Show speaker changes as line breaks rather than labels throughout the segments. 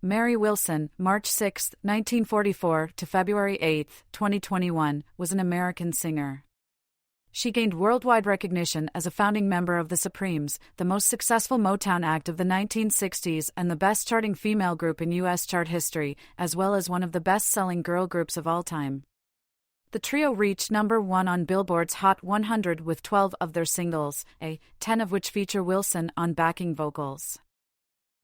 Mary Wilson, March 6, 1944 to February 8, 2021, was an American singer. She gained worldwide recognition as a founding member of the Supremes, the most successful Motown act of the 1960s and the best-charting female group in U.S. chart history, as well as one of the best-selling girl groups of all time. The trio reached #1 on Billboard's Hot 100 with 12 of their singles, 10 of which feature Wilson on backing vocals.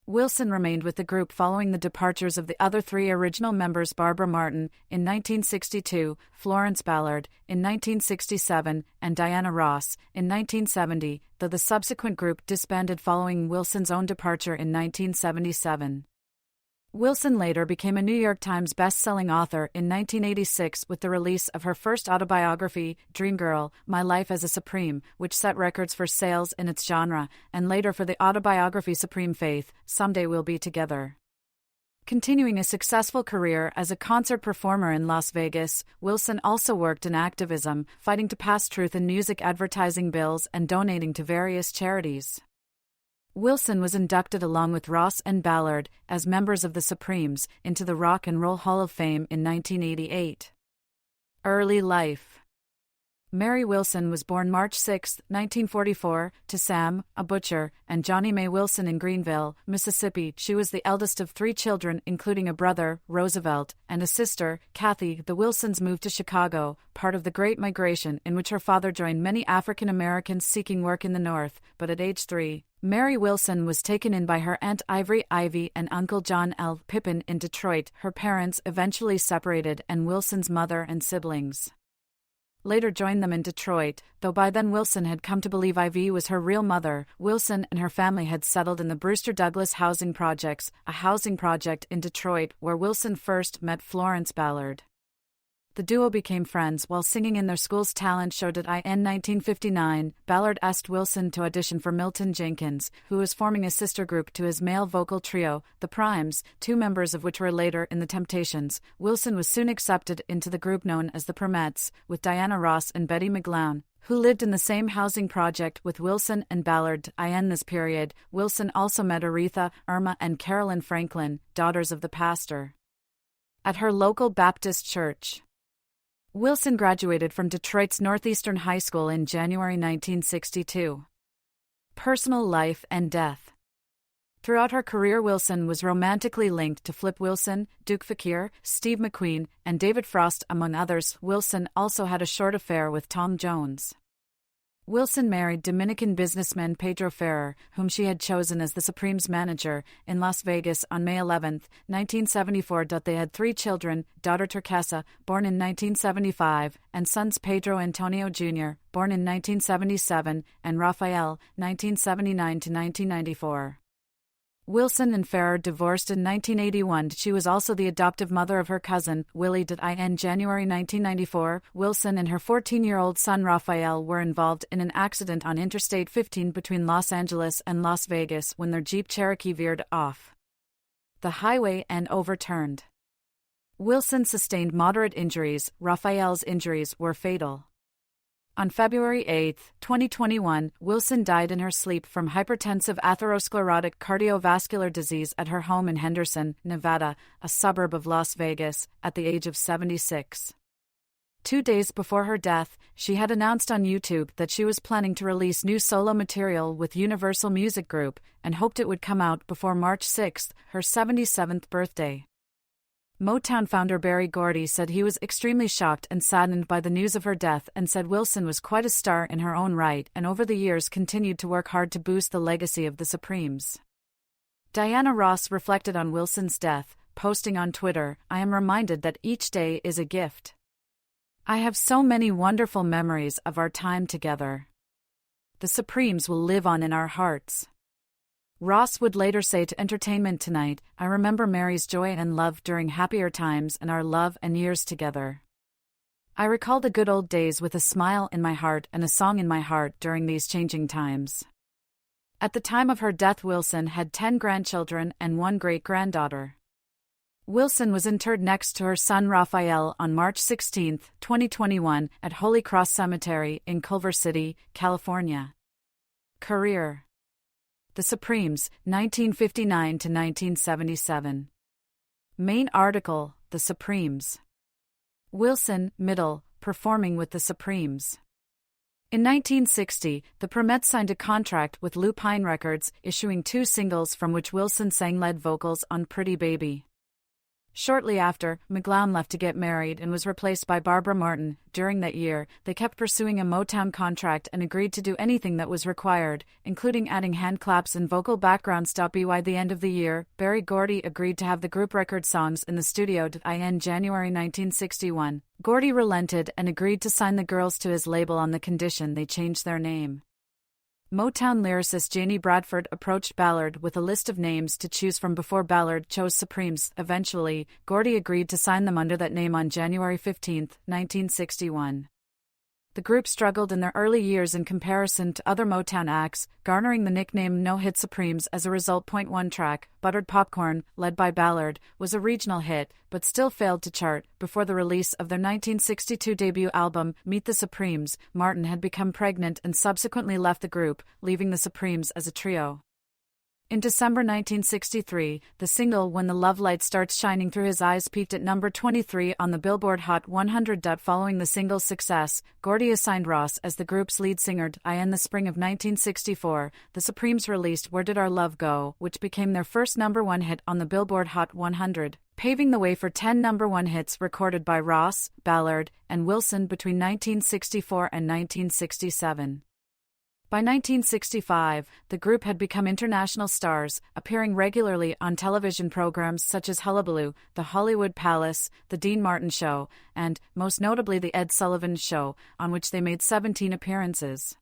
Wilson remained with the group following the departures of the other three original members, Barbara Martin in 1962, Florence Ballard in 1967, and Diana Ross in 1970, though the subsequent group disbanded following Wilson's own departure in 1977. Wilson later became a New York Times best-selling author in 1986 with the release of her first autobiography, Dreamgirl, My Life as a Supreme, which set records for sales in its genre, and later for the autobiography Supreme Faith, Someday We'll Be Together. Continuing a successful career as a concert performer in Las Vegas, Wilson also worked in activism, fighting to pass truth in music advertising bills and donating to various charities. Wilson was inducted along with Ross and Ballard, as members of the Supremes, into the Rock and Roll Hall of Fame in 1988. Early life. Mary Wilson was born March 6, 1944, to Sam, a butcher, and Johnnie Mae Wilson in Greenville, Mississippi. She was the eldest of three children, including a brother, Roosevelt, and a sister, Kathy. The Wilsons moved to Chicago, part of the Great Migration, in which her father joined many African Americans seeking work in the North, but at age 3, Mary Wilson was taken in by her Aunt Ivory Ivy and Uncle John L. Pippin in Detroit. Her parents eventually separated, and Wilson's mother and siblings later joined them in Detroit, though by then Wilson had come to believe Ivy was her real mother. Wilson and her family had settled in the Brewster Douglas Housing Projects, a housing project in Detroit where Wilson first met Florence Ballard. The duo became friends while singing in their school's talent show. In 1959, Ballard asked Wilson to audition for Milton Jenkins, who was forming a sister group to his male vocal trio, the Primes, two members of which were later in the Temptations. Wilson was soon accepted into the group known as the Primettes, with Diana Ross and Betty McGlown, who lived in the same housing project with Wilson and Ballard. In this period, Wilson also met Aretha, Irma, and Carolyn Franklin, daughters of the pastor at her local Baptist church. Wilson graduated from Detroit's Northeastern High School in January 1962. Personal life and death. Throughout her career, Wilson was romantically linked to Flip Wilson, Duke Fakir, Steve McQueen, and David Frost, among others. Wilson also had a short affair with Tom Jones. Wilson married Dominican businessman Pedro Ferrer, whom she had chosen as the Supremes manager, in Las Vegas on May 11, 1974. They had three children, daughter Terkesa, born in 1975, and sons Pedro Antonio Jr., born in 1977, and Rafael, 1979 to 1994. Wilson and Ferrer divorced in 1981. She was also the adoptive mother of her cousin, Willie. In January 1994, Wilson and her 14-year-old son Rafael were involved in an accident on Interstate 15 between Los Angeles and Las Vegas when their Jeep Cherokee veered off the highway and overturned. Wilson sustained moderate injuries. Rafael's injuries were fatal. On February 8, 2021, Wilson died in her sleep from hypertensive atherosclerotic cardiovascular disease at her home in Henderson, Nevada, a suburb of Las Vegas, at the age of 76. 2 days before her death, she had announced on YouTube that she was planning to release new solo material with Universal Music Group and hoped it would come out before March 6, her 77th birthday. Motown founder Berry Gordy said he was extremely shocked and saddened by the news of her death and said Wilson was quite a star in her own right and over the years continued to work hard to boost the legacy of the Supremes. Diana Ross reflected on Wilson's death, posting on Twitter, "I am reminded that each day is a gift. I have so many wonderful memories of our time together. The Supremes will live on in our hearts." Ross would later say to Entertainment Tonight, "I remember Mary's joy and love during happier times and our love and years together. I recall the good old days with a smile in my heart and a song in my heart during these changing times." At the time of her death, Wilson had 10 grandchildren and 1 great-granddaughter. Wilson was interred next to her son Rafael on March 16, 2021, at Holy Cross Cemetery in Culver City, California. Career: The Supremes, 1959 to 1977. Main article, The Supremes. Wilson, middle, performing with the Supremes. In 1960, the Premettes signed a contract with Lupine Records, issuing 2 singles from which Wilson sang lead vocals on Pretty Baby. Shortly after, McGlown left to get married and was replaced by Barbara Martin. During that year, they kept pursuing a Motown contract and agreed to do anything that was required, including adding hand claps and vocal backgrounds. By the end of the year, Berry Gordy agreed to have the group record songs in the studio. In January 1961, Gordy relented and agreed to sign the girls to his label on the condition they changed their name. Motown lyricist Janie Bradford approached Ballard with a list of names to choose from before Ballard chose Supremes. Eventually, Gordy agreed to sign them under that name on January 15, 1961. The group struggled in their early years in comparison to other Motown acts, garnering the nickname No Hit Supremes as a result. One track, Buttered Popcorn, led by Ballard, was a regional hit, but still failed to chart. Before the release of their 1962 debut album, Meet the Supremes, Martin had become pregnant and subsequently left the group, leaving the Supremes as a trio. In December 1963, the single When the Love Light Starts Shining Through His Eyes peaked at number 23 on the Billboard Hot 100. Following the single's success, Gordy assigned Ross as the group's lead singer. In the spring of 1964, the Supremes released Where Did Our Love Go?, which became their first number 1 hit on the Billboard Hot 100, paving the way for 10 number 1 hits recorded by Ross, Ballard, and Wilson between 1964 and 1967. By 1965, the group had become international stars, appearing regularly on television programs such as Hullabaloo, The Hollywood Palace, The Dean Martin Show, and, most notably, The Ed Sullivan Show, on which they made 17 appearances.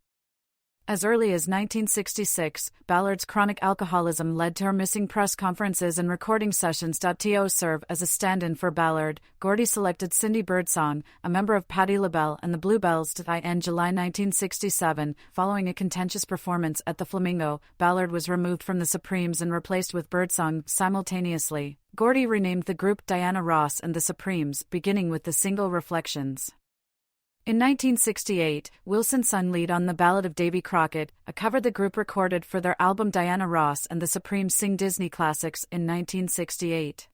As early as 1966, Ballard's chronic alcoholism led to her missing press conferences and recording sessions. To serve as a stand-in for Ballard, Gordy selected Cindy Birdsong, a member of Patti LaBelle and the Bluebells. In July 1967, following a contentious performance at the Flamingo, Ballard was removed from the Supremes and replaced with Birdsong simultaneously. Gordy renamed the group Diana Ross and the Supremes, beginning with the single Reflections. In 1968, Wilson sung lead on The Ballad of Davy Crockett, a cover the group recorded for their album Diana Ross and the Supremes Sing Disney Classics in 1968.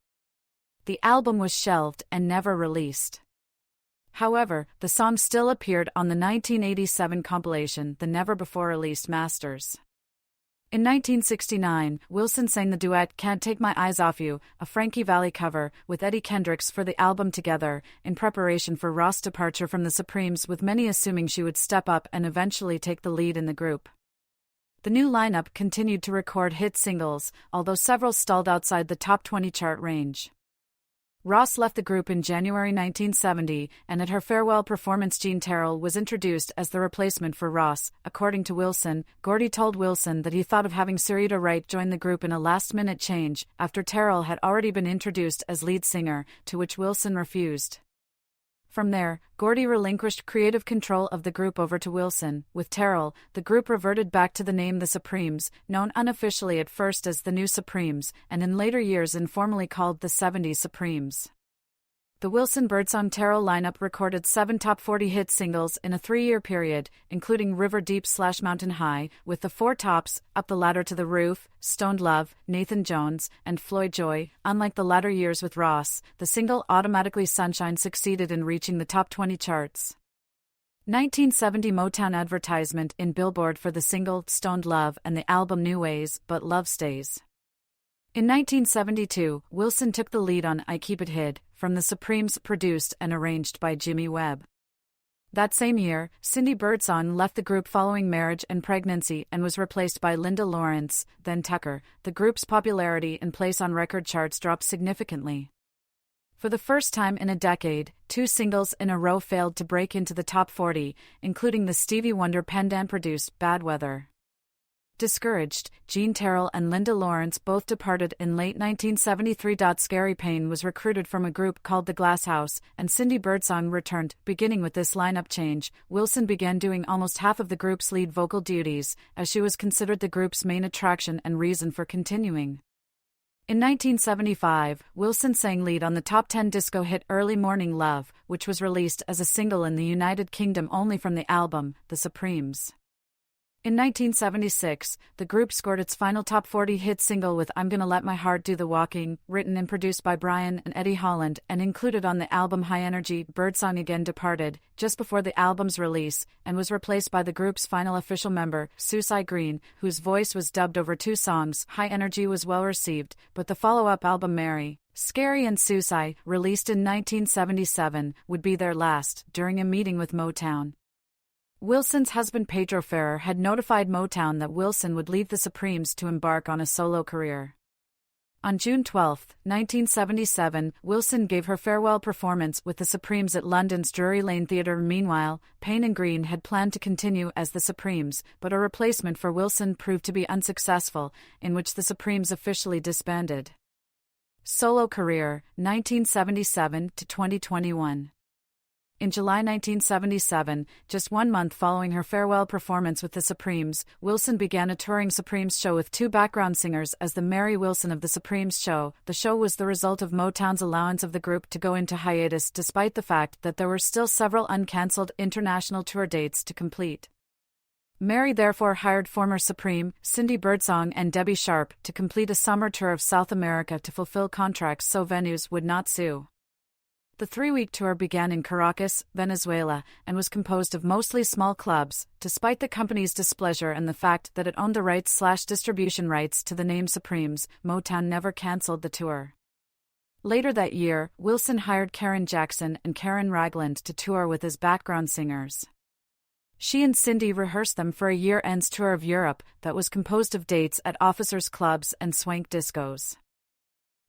The album was shelved and never released. However, the song still appeared on the 1987 compilation The Never Before Released Masters. In 1969, Wilson sang the duet Can't Take My Eyes Off You, a Frankie Valli cover, with Eddie Kendricks for the album Together, in preparation for Ross' departure from the Supremes, with many assuming she would step up and eventually take the lead in the group. The new lineup continued to record hit singles, although several stalled outside the top 20 chart range. Ross left the group in January 1970, and at her farewell performance Jean Terrell was introduced as the replacement for Ross. According to Wilson, Gordy told Wilson that he thought of having Syreeta Wright join the group in a last-minute change, after Terrell had already been introduced as lead singer, to which Wilson refused. From there, Gordy relinquished creative control of the group over to Wilson. With Terrell, the group reverted back to the name The Supremes, known unofficially at first as The New Supremes, and in later years informally called The 70s Supremes. The Wilson-Birdsong-Terrell lineup recorded 7 top 40 hit singles in a 3-year period, including River Deep/Mountain High, with the 4 tops, Up the Ladder to the Roof, Stoned Love, Nathan Jones, and Floyd Joy. Unlike the latter years with Ross, the single Automatically Sunshine succeeded in reaching the top 20 charts. 1970 Motown advertisement in Billboard for the single Stoned Love and the album New Ways, But Love Stays. In 1972, Wilson took the lead on I Keep It Hid, from the Supremes, produced and arranged by Jimmy Webb. That same year, Cindy Birdsong left the group following marriage and pregnancy and was replaced by Linda Lawrence, then Tucker. The group's popularity and place on record charts dropped significantly. For the first time in a decade, 2 singles in a row failed to break into the top 40, including the Stevie Wonder Pendan-produced Bad Weather. Discouraged, Jean Terrell and Linda Lawrence both departed in late 1973. Scary Payne was recruited from a group called The Glass House, and Cindy Birdsong returned. Beginning with this lineup change, Wilson began doing almost half of the group's lead vocal duties, as she was considered the group's main attraction and reason for continuing. In 1975, Wilson sang lead on the top 10 disco hit Early Morning Love, which was released as a single in the United Kingdom only from the album, The Supremes. In 1976, the group scored its final top 40 hit single with I'm Gonna Let My Heart Do the Walking, written and produced by Brian and Eddie Holland and included on the album High Energy. Birdsong again departed just before the album's release and was replaced by the group's final official member, Susie Green, whose voice was dubbed over 2 songs. High Energy was well received, but the follow-up album Mary, Scary and Susie, released in 1977, would be their last. During a meeting with Motown, Wilson's husband Pedro Ferrer had notified Motown that Wilson would leave the Supremes to embark on a solo career. On June 12, 1977, Wilson gave her farewell performance with the Supremes at London's Drury Lane Theatre. Meanwhile, Payne and Green had planned to continue as the Supremes, but a replacement for Wilson proved to be unsuccessful, in which the Supremes officially disbanded. Solo career, 1977 to 2021. In July 1977, just 1 month following her farewell performance with the Supremes, Wilson began a touring Supremes show with 2 background singers as the Mary Wilson of the Supremes show. The show was the result of Motown's allowance of the group to go into hiatus despite the fact that there were still several uncancelled international tour dates to complete. Mary therefore hired former Supreme, Cindy Birdsong and Debbie Sharp to complete a summer tour of South America to fulfill contracts so venues would not sue. The 3-week tour began in Caracas, Venezuela, and was composed of mostly small clubs, despite the company's displeasure and the fact that it owned the rights/distribution rights to the name Supremes. Motown never cancelled the tour. Later that year, Wilson hired Karen Jackson and Karen Ragland to tour with his background singers. She and Cindy rehearsed them for a year-end tour of Europe that was composed of dates at officers' clubs and swank discos.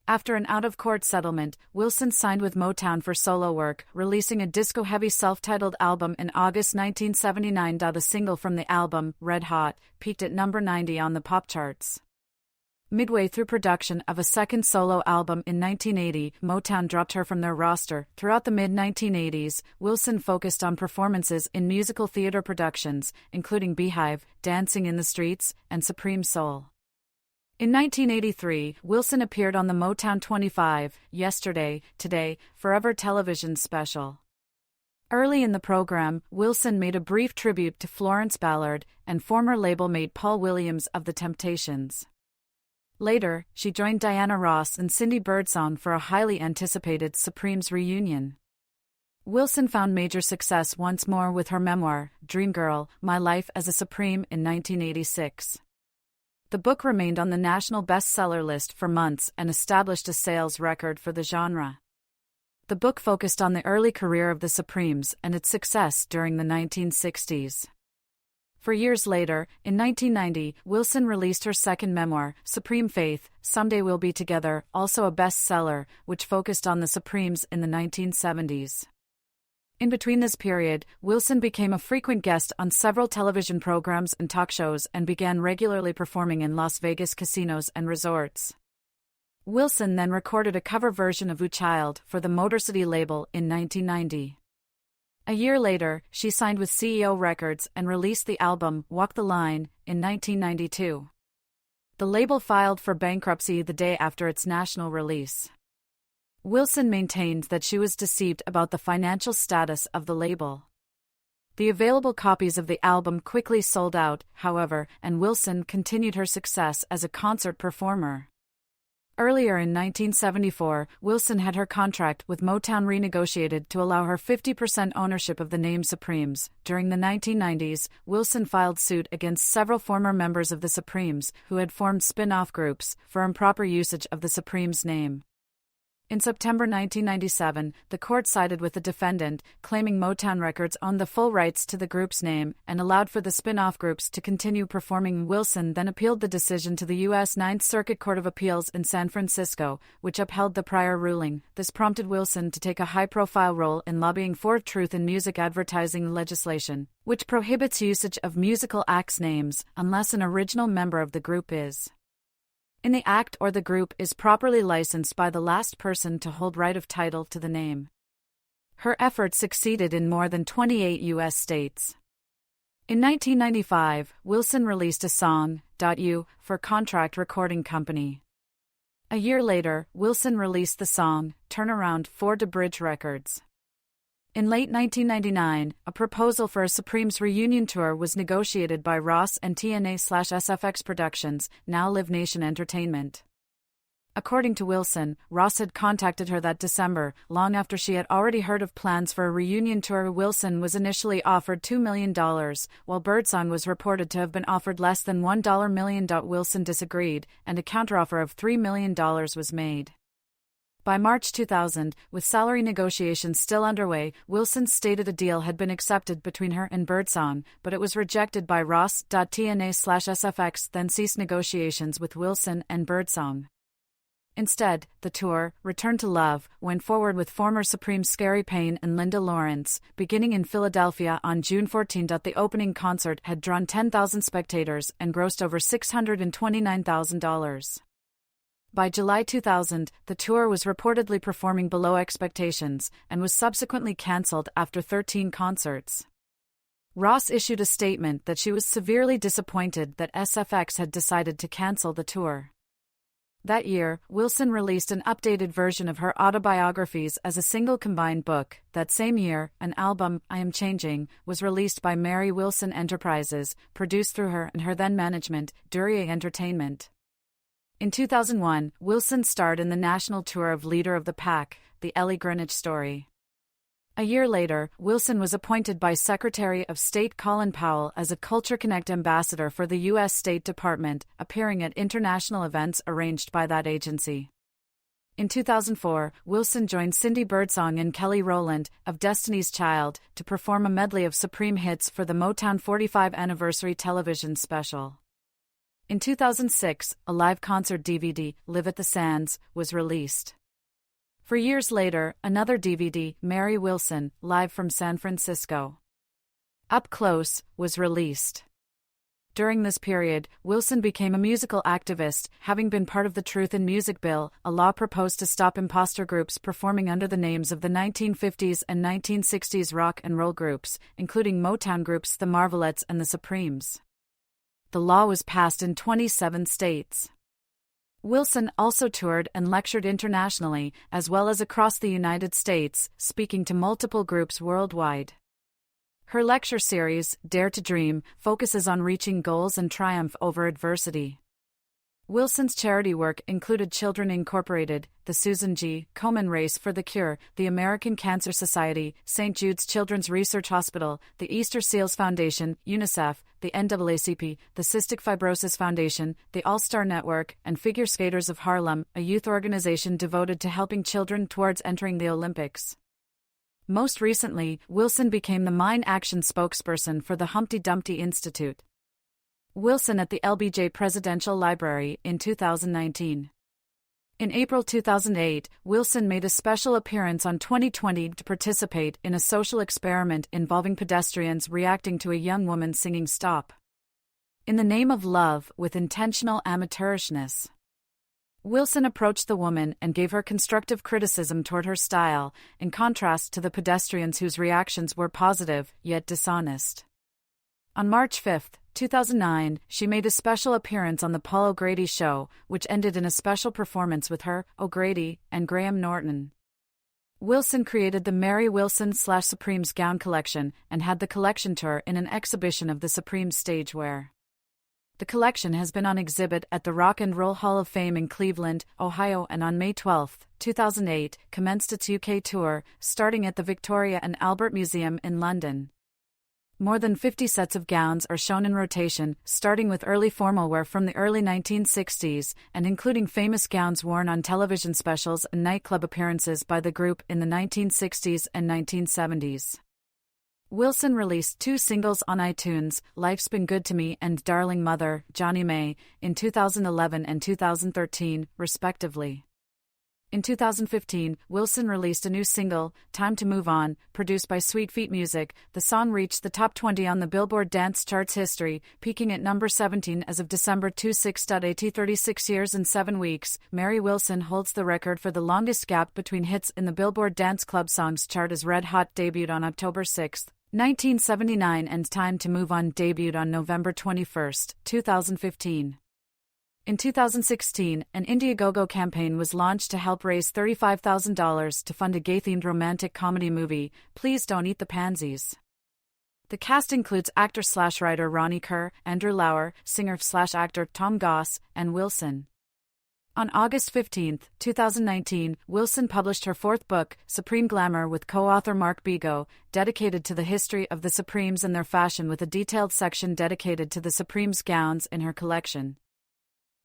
After an out-of-court settlement, Wilson signed with Motown for solo work, releasing a disco-heavy self-titled album in August 1979. The single from the album, Red Hot, peaked at number 90 on the pop charts. Midway through production of a second solo album in 1980, Motown dropped her from their roster. Throughout the mid-1980s, Wilson focused on performances in musical theater productions, including Beehive, Dancing in the Streets, and Supreme Soul. In 1983, Wilson appeared on the Motown 25, Yesterday, Today, Forever television special. Early in the program, Wilson made a brief tribute to Florence Ballard and former label-mate Paul Williams of The Temptations. Later, she joined Diana Ross and Cindy Birdsong for a highly anticipated Supremes reunion. Wilson found major success once more with her memoir, Dreamgirl, My Life as a Supreme, in 1986. The book remained on the national bestseller list for months and established a sales record for the genre. The book focused on the early career of the Supremes and its success during the 1960s. For years later, in 1990, Wilson released her second memoir, Supreme Faith, Someday We'll Be Together, also a bestseller, which focused on the Supremes in the 1970s. In between this period, Wilson became a frequent guest on several television programs and talk shows and began regularly performing in Las Vegas casinos and resorts. Wilson then recorded a cover version of Ooh Child for the Motor City label in 1990. A year later, she signed with CEO Records and released the album Walk the Line in 1992. The label filed for bankruptcy the day after its national release. Wilson maintained that she was deceived about the financial status of the label. The available copies of the album quickly sold out, however, and Wilson continued her success as a concert performer. Earlier in 1974, Wilson had her contract with Motown renegotiated to allow her 50% ownership of the name Supremes. During the 1990s, Wilson filed suit against several former members of the Supremes who had formed spin-off groups for improper usage of the Supremes name. In September 1997, the court sided with the defendant, claiming Motown Records owned the full rights to the group's name and allowed for the spin-off groups to continue performing. Wilson then appealed the decision to the U.S. Ninth Circuit Court of Appeals in San Francisco, which upheld the prior ruling. This prompted Wilson to take a high-profile role in lobbying for truth in music advertising legislation, which prohibits usage of musical acts' names unless an original member of the group is in the act or the group is properly licensed by the last person to hold right of title to the name. Her efforts succeeded in more than 28 U.S. states. In 1995, Wilson released a song, "You," for Contract Recording Company. A year later, Wilson released the song, "Turn Around," for DeBridge Records. In late 1999, a proposal for a Supremes reunion tour was negotiated by Ross and TNA/SFX Productions, now Live Nation Entertainment. According to Wilson, Ross had contacted her that December, long after she had already heard of plans for a reunion tour. Wilson was initially offered $2 million, while Birdsong was reported to have been offered less than $1 million. Wilson disagreed, and a counteroffer of $3 million was made. By March 2000, with salary negotiations still underway, Wilson stated a deal had been accepted between her and Birdsong, but it was rejected by Ross. TNA/SFX then ceased negotiations with Wilson and Birdsong. Instead, the tour, Return to Love, went forward with former Supremes Scary Payne and Linda Lawrence, beginning in Philadelphia on June 14. The opening concert had drawn 10,000 spectators and grossed over $629,000. By July 2000, the tour was reportedly performing below expectations and was subsequently cancelled after 13 concerts. Ross issued a statement that she was severely disappointed that SFX had decided to cancel the tour. That year, Wilson released an updated version of her autobiographies as a single combined book. That same year, an album, I Am Changing, was released by Mary Wilson Enterprises, produced through her and her then management, Duryea Entertainment. In 2001, Wilson starred in the national tour of Leader of the Pack, The Ellie Greenwich Story. A year later, Wilson was appointed by Secretary of State Colin Powell as a Culture Connect ambassador for the U.S. State Department, appearing at international events arranged by that agency. In 2004, Wilson joined Cindy Birdsong and Kelly Rowland, of Destiny's Child, to perform a medley of Supreme hits for the Motown 45th Anniversary television special. In 2006, a live concert DVD, Live at the Sands, was released. For years later, another DVD, Mary Wilson, Live from San Francisco, Up Close, was released. During this period, Wilson became a musical activist, having been part of the Truth in Music Bill, a law proposed to stop imposter groups performing under the names of the 1950s and 1960s rock and roll groups, including Motown groups the Marvelettes and the Supremes. The law was passed in 27 states. Wilson also toured and lectured internationally, as well as across the United States, speaking to multiple groups worldwide. Her lecture series, Dare to Dream, focuses on reaching goals and triumph over adversity. Wilson's charity work included Children Incorporated, the Susan G. Komen Race for the Cure, the American Cancer Society, St. Jude's Children's Research Hospital, the Easter Seals Foundation, UNICEF, the NAACP, the Cystic Fibrosis Foundation, the All-Star Network, and Figure Skaters of Harlem, a youth organization devoted to helping children towards entering the Olympics. Most recently, Wilson became the Mind Action spokesperson for the Humpty Dumpty Institute. Wilson at the LBJ Presidential Library in 2019. In April 2008, Wilson made a special appearance on 2020 to participate in a social experiment involving pedestrians reacting to a young woman singing Stop in the Name of Love with intentional amateurishness. Wilson approached the woman and gave her constructive criticism toward her style, in contrast to the pedestrians whose reactions were positive, yet dishonest. On March 5, 2009, she made a special appearance on The Paul O'Grady Show, which ended in a special performance with her, O'Grady, and Graham Norton. Wilson created the Mary Wilson/Supremes gown collection and had the collection tour in an exhibition of the Supremes stage wear. The collection has been on exhibit at the Rock and Roll Hall of Fame in Cleveland, Ohio, and on May 12, 2008, commenced its UK tour, starting at the Victoria and Albert Museum in London. More than 50 sets of gowns are shown in rotation, starting with early formal wear from the early 1960s, and including famous gowns worn on television specials and nightclub appearances by the group in the 1960s and 1970s. Wilson released 2 singles on iTunes, Life's Been Good to Me and Darling Mother, Johnny May, in 2011 and 2013, respectively. In 2015, Wilson released a new single, Time to Move On, produced by Sweet Feet Music. The song reached the top 20 on the Billboard Dance Chart's history, peaking at number 17 as of December 26. 36 years and 7 weeks, Mary Wilson holds the record for the longest gap between hits in the Billboard Dance Club Songs chart, as Red Hot debuted on October 6, 1979, and Time to Move On debuted on November 21, 2015. In 2016, an Indiegogo campaign was launched to help raise $35,000 to fund a gay-themed romantic comedy movie, Please Don't Eat the Pansies. The cast includes actor/writer Ronnie Kerr, Andrew Lauer, singer/actor Tom Goss, and Wilson. On August 15, 2019, Wilson published her fourth book, Supreme Glamour, with co-author Mark Bigo, dedicated to the history of the Supremes and their fashion, with a detailed section dedicated to the Supremes' gowns in her collection.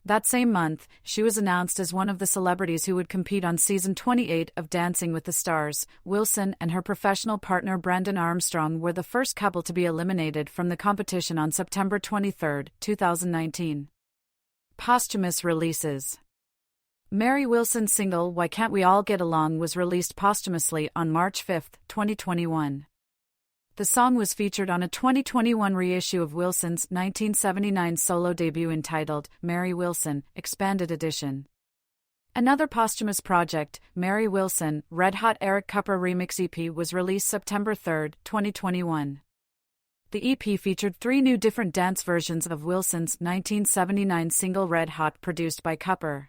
That same month, she was announced as one of the celebrities who would compete on season 28 of Dancing with the Stars. Wilson and her professional partner Brendan Armstrong were the first couple to be eliminated from the competition on September 23, 2019. Posthumous releases. Mary Wilson's single Why Can't We All Get Along was released posthumously on March 5, 2021. The song was featured on a 2021 reissue of Wilson's 1979 solo debut entitled Mary Wilson, Expanded Edition. Another posthumous project, Mary Wilson, Red Hot Eric Cupper Remix EP, was released September 3, 2021. The EP featured 3 new different dance versions of Wilson's 1979 single Red Hot, produced by Cupper.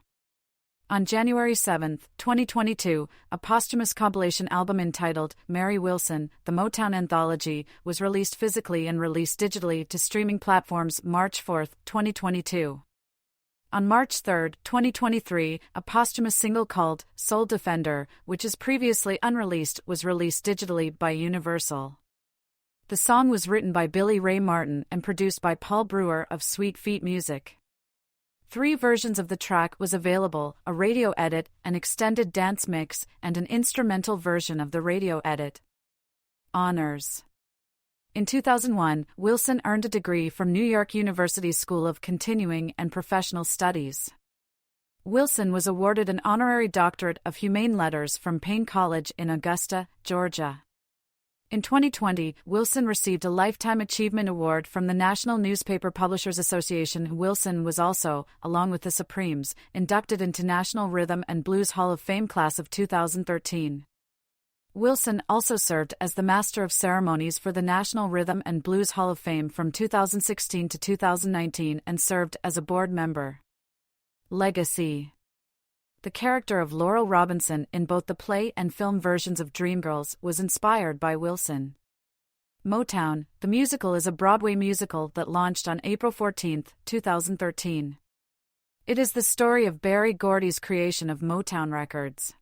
On January 7, 2022, a posthumous compilation album entitled Mary Wilson, The Motown Anthology, was released physically and released digitally to streaming platforms March 4, 2022. On March 3, 2023, a posthumous single called Soul Defender, which is previously unreleased, was released digitally by Universal. The song was written by Billy Ray Martin and produced by Paul Brewer of Sweet Feet Music. 3 versions of the track was available: a radio edit, an extended dance mix, and an instrumental version of the radio edit. Honors. In 2001, Wilson earned a degree from New York University's School of Continuing and Professional Studies. Wilson was awarded an honorary doctorate of humane letters from Payne College in Augusta, Georgia. In 2020, Wilson received a Lifetime Achievement Award from the National Newspaper Publishers Association. Wilson was also, along with the Supremes, inducted into National Rhythm and Blues Hall of Fame class of 2013. Wilson also served as the Master of Ceremonies for the National Rhythm and Blues Hall of Fame from 2016 to 2019 and served as a board member. Legacy. The character of Laurel Robinson in both the play and film versions of Dreamgirls was inspired by Wilson. Motown, the musical, is a Broadway musical that launched on April 14, 2013. It is the story of Berry Gordy's creation of Motown Records.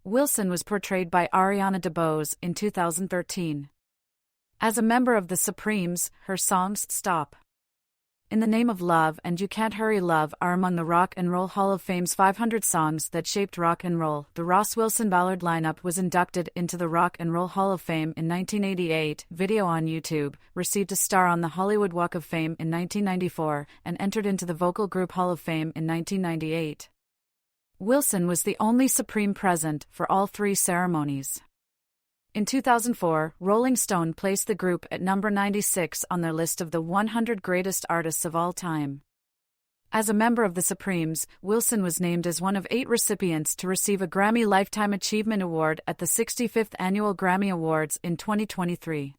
Wilson was portrayed by Ariana DeBose in 2013. As a member of the Supremes, her songs Stop, In the Name of Love, and You Can't Hurry Love are among the Rock and Roll Hall of Fame's 500 songs that shaped rock and roll. The Ross Wilson Ballard lineup was inducted into the Rock and Roll Hall of Fame in 1988. Video on YouTube, received a star on the Hollywood Walk of Fame in 1994, and entered into the Vocal Group Hall of Fame in 1998. Wilson was the only Supreme present for all 3 ceremonies. In 2004, Rolling Stone placed the group at number 96 on their list of the 100 greatest artists of all time. As a member of the Supremes, Wilson was named as one of 8 recipients to receive a Grammy Lifetime Achievement Award at the 65th Annual Grammy Awards in 2023.